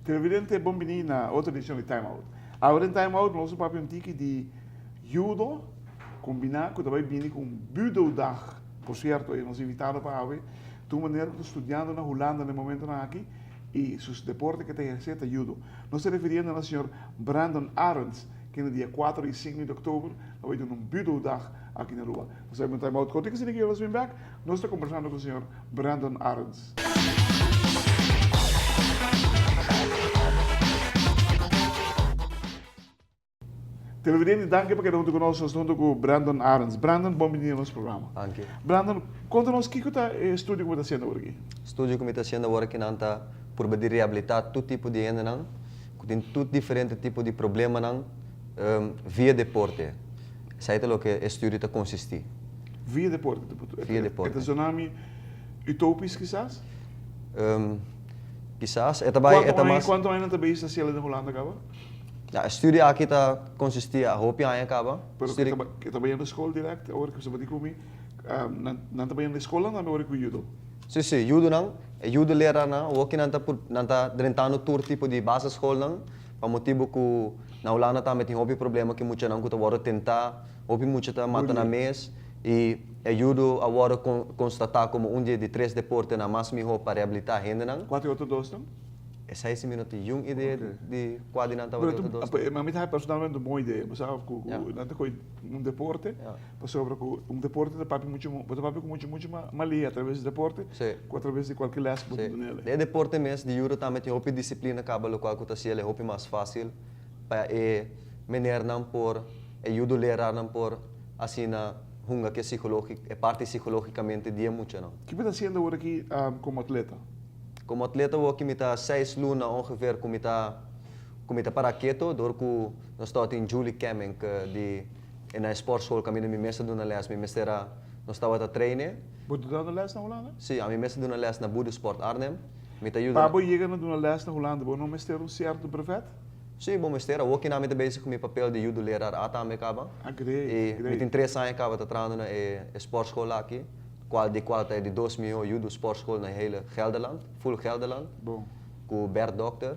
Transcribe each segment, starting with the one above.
Televidente, bom-vindo na outra edição de Time Out. Agora em Time Out, nós vamos um tique de judo, combinar com também bem com budo dag. Por certo, nós invitado para ver, tu maneira que estudando na Holanda no momento aqui e os deportes que tem receita judo. Nós se referindo ao senhor Brandon Arends, que no dia 4 e 5 de outubro vai ter budo dag aqui na rua. Nós vamos Time Out. Quando que nós vem back, nós estamos conversando com o senhor Brandon Arends. Televidente, danke porque estamos conosco, nós estamos com Brandon Arends. Brandon, bem-vindo ao nosso programa. Danke. Brandon, conta-nos o que é o estúdio que você está fazendo aqui? O estúdio que eu estou fazendo agora é por reabilitar todo tipo de gente, que tem todo diferente tipo de problema via deporte. Isso é o que o estúdio está consistir. Via deporte? Via deporte. É um nome utópico, quizás? Quizás. Quanto ainda também está sendo na Holanda, acaba? Ja, a studie aqui está consistir a roupa aí acaba. Pero que também na escola direto, agora que você vai comigo, não também na escola, não agora com judo. Sim, judo não. Judo lera não, o que não está drentando todo tipo de base escola não, para motivo que na Holanda também tem hobby problema que muita não que agora tentar, hobby muita tá mata na mês e judo agora constatar como dia de 3 deportes na mais melhor para reabilitar gente não. 4 e 8 2 não? É 6 minutos, uma ideia de quase não está fazendo dois. Mas me personalmente uma boa ideia, mas sabe que um deporte, sobre um deporte de papi muito malia através do deporte, através de qualquer les que você nele. É deporte mesmo, de judo também tem outra disciplina acaba o qual que está sendo é mais fácil para maneira não por judo lerar não por assim na hunga que é parte psicologicamente de muito não. O que você está fazendo agora aqui como atleta? Como atleta, eu aqui está 6 lunas ongeveer como está para quieto, door que nós estamos em Julie Camming na sportschool que a minha mestre dona les, minha mestre era nós estava a treinar. Você dá les na Holanda? Sim, a minha mestre dona les na Budo Sport Arnhem. Para você chegar na dona les na Holanda, você não mestre certo brevet? Sim, bom mestre, eu aqui na minha bezig com meu papel de judo lerar ata me acaba. Great. E tem 3 anos acaba trabalhando na sportschool aqui. De kwaliteit die 2 miljoen judo sportschool na hele Gelderland, full Gelderland. Bom. Com o Bert Dokter.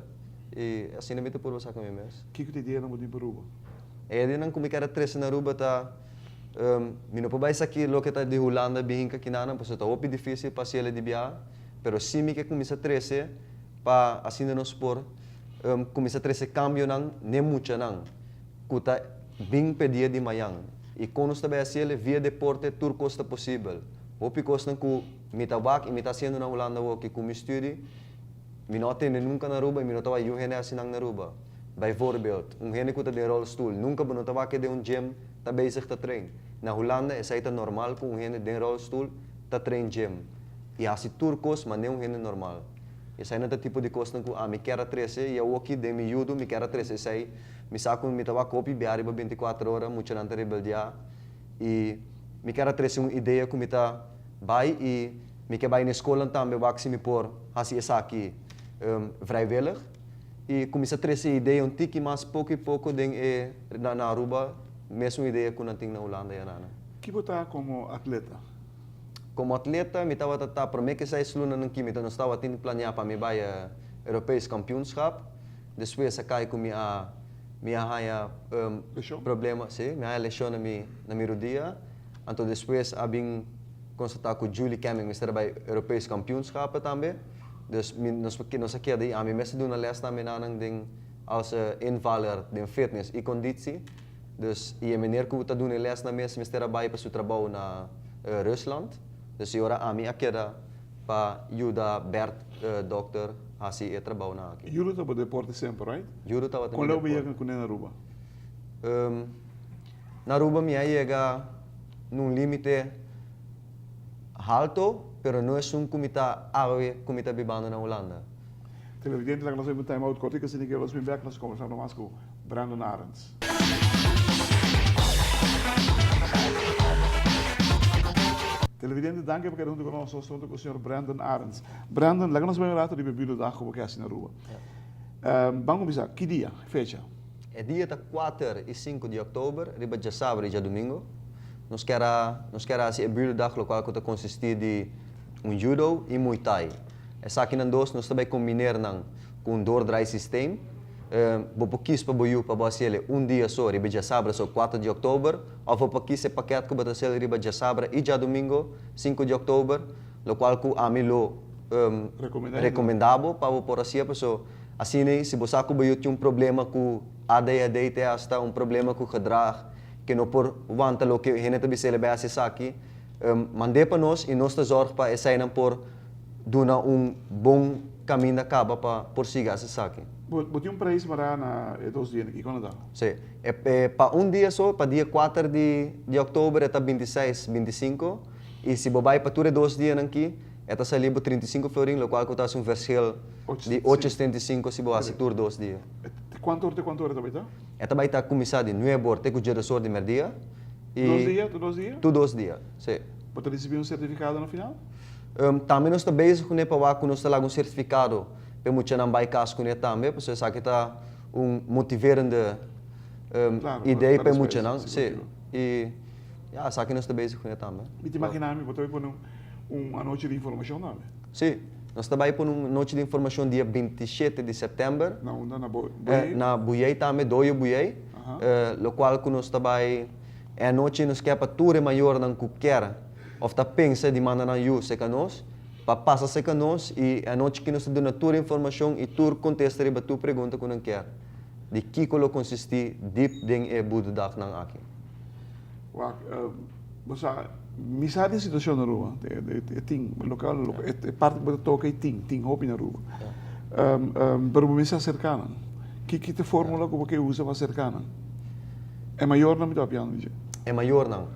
E assim não me por você com mes. Que te dia não pode Aruba? É de não como que era 3 na Aruba tá mino por baixo aqui lo que tá de Holanda bem que não, pois tá opi difícil para ele de viajar, pero sim me que começa 13 para assim não spor começa 13 cambio não nem muito não. Kuta bem pedia de manhã. E quando está bem assim via deporte tur costa possível. Hopi kosten ku mitawak imitasiando na Holanda wo que como estudie minote nunca na Aruba minotawa yuhene asinang na Aruba. Bijvoorbeeld, hene que de rolstoel nunca benotawa que de gym tá bezig te train. Na Holanda é saída normal com hene de rolstoel tá train gym. E assim turcos mas não hene normal. E sai nada tipo de kosten ku me quer 13 e eu aqui de me judo me quer 13 sai me saco mitawa copy biari 24 horas muito nante rebeldia e me quer 13 uma ideia como está vai e me quer vai na escola também vai me por assim essa aqui vrijwillig e começa a trazer ideia tique mais pouco e pouco na Aruba mesmo ideia que não tem na Holanda e nada. Que botar como atleta? Como atleta me estava a para mim que sai luna não que me então estava tendo planear para me vai Europees kampioenschap depois a cai com minha problema sim minha lesão na minha rodilla. Então depois abing constatar com Julie Camming, mister bij Europees kampioenschappen também. Dus nós aqui daí a mim mesmo doen les também nang ding als invaller de fitness e conditie. Dus e meneer que está doen les na mes mister bij para seu trabalho na Rusland. Dus ora a mim aqui da para ajudar Bert dokter assim e trabalho na aqui. Judo tá para deporte sempre, right? Judo tá para deporte. Qual é o viagem que na Aruba? Na Aruba me chega num limite alto, pero não é um comita água comita bebendo na Holanda. Televidente, nós vamos time out cortico, se ninguém vai back, nós conversamos mais com Brandon Arends. Televidente, danke porque junto con nosotros estamos con el señor Brandon Arends. Brandon, láganos bem rato de bebido da como que é assim na rua. Vamos começar. Que dia? Fecha? É dia 4 e 5 de outubro, riba de sábado e de domingo. Nós queremos esse buurdag, o qual consiste de judo e muay thai. Essa aqui nós também combinamos com doordraai systeem. Vou kies para boiu para você dia só, riba de sábado, só 4 de outubro. Ou vou kies esse paquete que você riba de sábado e de domingo, 5 de outubro, o qual a mim recomendável para o por assim, assim, se você tem problema com ADHD, tem problema com gedrag, que não por wanta lo que a gente também se leva aqui, mande para nós e nós te zorg para essa por dar bom caminho da caba para por seguir essa aqui. Você tem preço para na 2 dias aqui, quando dá? Sim, para dia só, para dia 4 de outubro, é 26, 25, e se você vai para tudo 2 dias aqui, é sair por 35 florin, o qual custa versículo de 8,75 se você tour 2 dias. Quanto hora também tá? É também está começado de 9 horas, tem que gerar de merdia. 2 dias? 2 dias? Tu 2 dias, sim. Você recebeu certificado no final? Também nós estamos bezig com para que nós temos certificado, para muito não vai caso com ele também, porque isso aqui está motiverende ideia para muito não, sim. E isso aqui nós estamos bezig com ele também. Me imaginava, você vai pôr uma noite de informação, não? Sim. Nós também por uma noite de informação dia 27 de setembro. Não, na Buiei? Na Buiei também, Doio Buiei. O qual nós também é a noite nos quer para tudo maior não qualquer. Ou está pensa de mandar na you se nós, para passar se nós e a noite que nós damos toda a informação e tudo contesta a tua pergunta que não quer. De que consiste deep ding e budo dag nang aqui. Você misade a situação na rua, tem local, é parte que toca e tem roupa na rua. Para você acercar, que te fórmula que você usa para acercar? É maior não me dá piano, é maior não.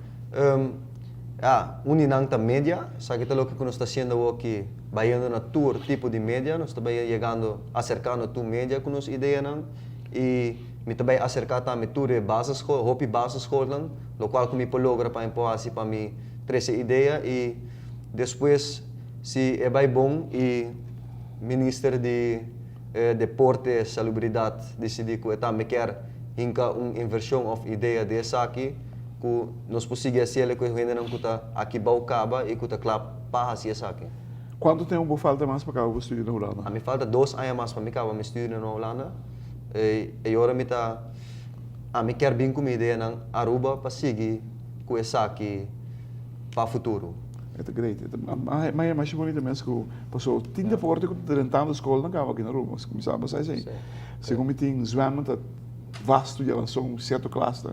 Uninang ta média, sabe que lo que nós está fazendo aqui, vayando na tour tipo de média, nós estamos chegando, acercando tu média com nossa ideia não, e me também acercar também tour base escola, roupa base escola não, lo qual que me logra para impor assim para mim trazer ideia e depois se é bem bom e ministro de deporte e salubridade decidir que também quer inca uma inversão of ideia dessa aqui que nós conseguimos fazer que ainda não custa aqui baucaba e custa claro para fazer essa aqui. Quanto tempo falta mais para cá estudar na Holanda? A mim falta 2 anos mais para mim acabar estudar na Holanda e agora me quer bem com a ideia na Aruba para seguir com essa aqui para o futuro. É great. Mas é mais bonito mesmo que passou. Tinha deporte que durante a escola não acaba aqui na Aruba, mas começava a sair assim. Segundo tem zwemmen vasto, já são um certo classe.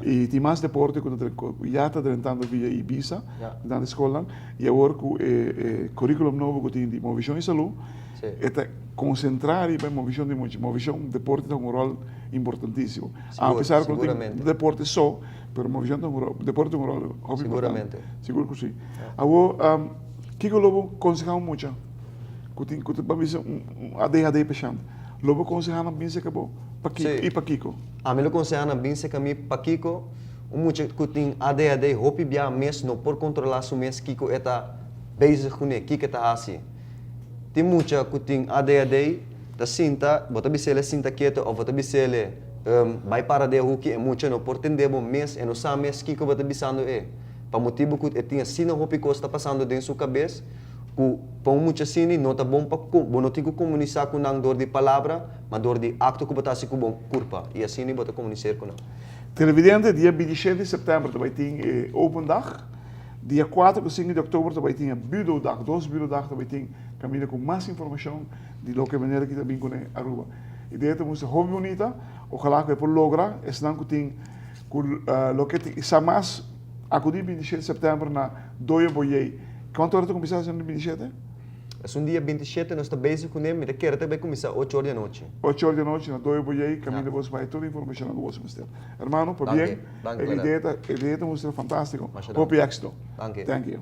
E tem mais deporte que já está durante via Ibiza, na escola, e agora com o currículo novo que tem de movição e saúde, é concentrar e movição de muito. Movição, deporte tem rol importantíssimo. Apesar que tem deporte só, mas movição tem rol, deporte tem rol seguramente. Seguro que sim. Agora, que eu lobo aconselhar muito, que tem ADHD pesando. Lobo aconselhar bem se acabou. E para Kiko? A mim aconselhar bem se caminho para Kiko, muito que tem ADHD, hopi bia mês não por controlar o mês Kiko está bezig com ele, Kiko está assim. Tem muito que tem ADHD, da cinta, bota bisele cinta quieta ou bota bisele vai para de hoki é muito não por tender bom mês e não sabe mês Kiko bota bisando para motivo que tinha sina hopi que está passando dentro sua cabeça. Para muito assim, não está bom para não tem que comunicar com não dor de palavra, mas dor de acto que botasse com bom curva e assim não bota comunicar com não. Televidente, dia 27 de setembro também tem open dag. Dia 4 e 5 de outubro também tem budo dag. 2 budo dag também tem caminho com mais informação de lo que maneira que também com a Aruba. E daí temos hobby bonita, ojalá que por logra, senão que tem lo que tem mais acudir 27 de setembro na Doio Buiei. Quanto hora tu começaste no 27? É dia 27, nós estamos bezig com ele, mas quero também começar 8 horas da noite. 8 horas da noite, na Doio Buiei, caminho você vai toda a informação que você mostra. Hermano, por bem, a ideia é mostra fantástico. Hope éxito. Thank you. Thank you.